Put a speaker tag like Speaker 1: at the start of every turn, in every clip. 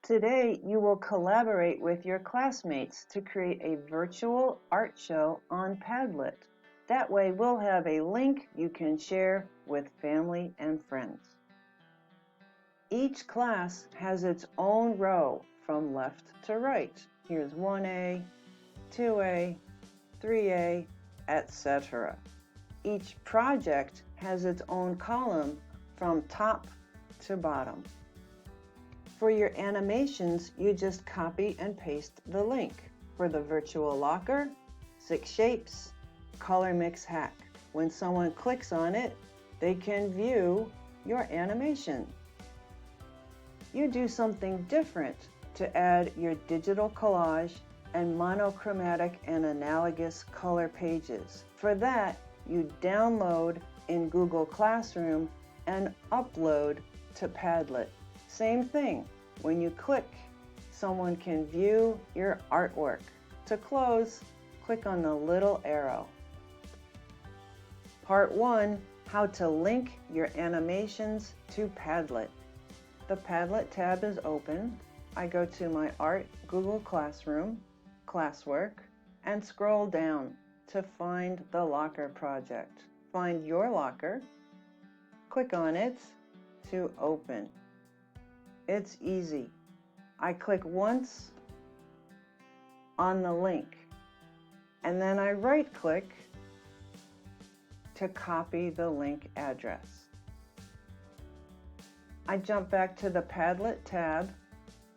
Speaker 1: Today, you will collaborate with your classmates to create a virtual art show on Padlet. That way, we'll have a link you can share with family and friends. Each class has its own row from left to right. Here's 1A, 2A, 3A, etc. Each project has its own column from top to bottom. For your animations, you just copy and paste the link. For the virtual locker, 6 shapes, color mix hack. When someone clicks on it, they can view your animation. You do something different to add your digital collage and monochromatic and analogous color pages. For that, you download in Google Classroom and upload to Padlet. Same thing, when you click, someone can view your artwork. To close, click on the little arrow. Part 1, how to link your animations to Padlet. The Padlet tab is open. I go to my Art Google Classroom, Classwork, and scroll down to find the locker project. Find your locker, click on it to open. It's easy. I click once on the link, and then I right-click to copy the link address. I jump back to the Padlet tab,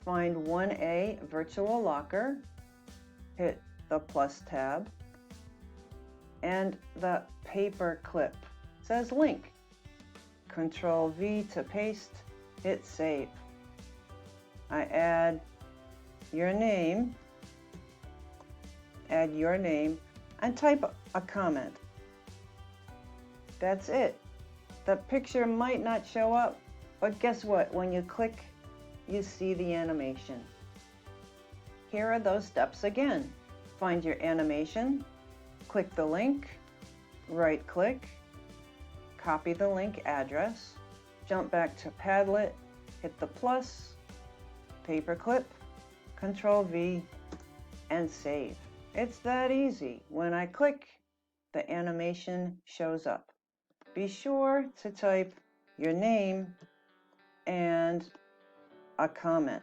Speaker 1: find 1A Virtual Locker, hit the plus tab, and the paper clip says link. Control V to paste, hit save. I add your name, and type a comment. That's it. The picture might not show up, but guess what? When you click, you see the animation. Here are those steps again. Find your animation, click the link, right-click, copy the link address, jump back to Padlet, hit the plus, paperclip, Control V, and save. It's that easy. When I click, the animation shows up. Be sure to type your name and a comment.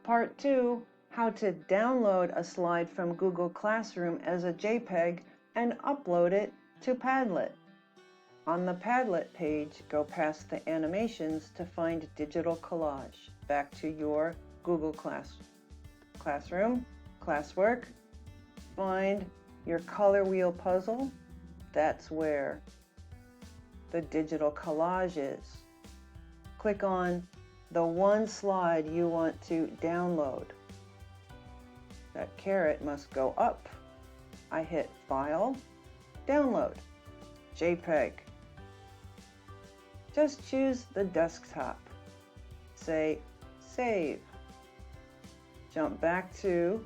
Speaker 1: Part 2, how to download a slide from Google Classroom as a JPEG and upload it to Padlet. On the Padlet page, go past the animations to find digital collage. Back to your Google Classroom, Classwork, find your color wheel puzzle. That's where the digital collage is. Click on the one slide you want to download. That caret must go up. I hit File, Download, JPEG. Just choose the desktop. Say Save. Jump back to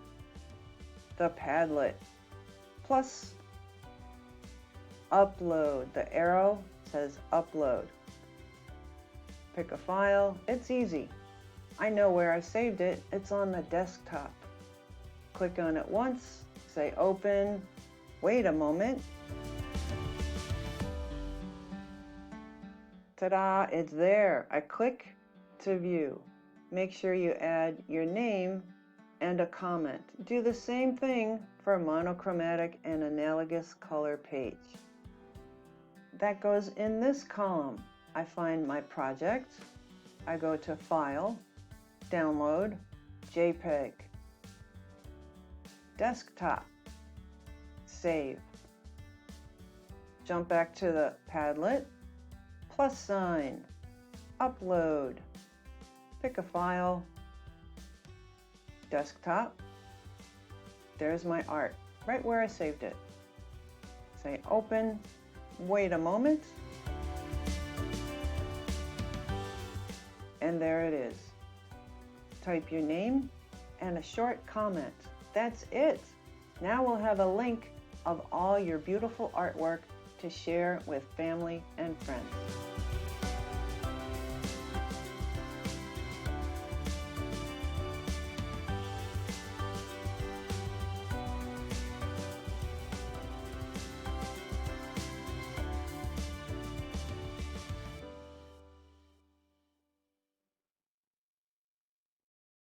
Speaker 1: the Padlet. Plus, upload. The arrow says upload. Pick a file. It's easy. I know where I saved it. It's on the desktop. Click on it once, say open. Wait a moment. Ta-da, it's there. I click to view. Make sure you add your name and a comment. Do the same thing for monochromatic and analogous color page. That goes in this column. I find my project. I go to File, Download, JPEG, Desktop, Save. Jump back to the Padlet, plus sign, Upload, pick a file, Desktop. There's my art, right where I saved it. Say open, wait a moment, and there it is. Type your name and a short comment. That's it. Now we'll have a link of all your beautiful artwork to share with family and friends.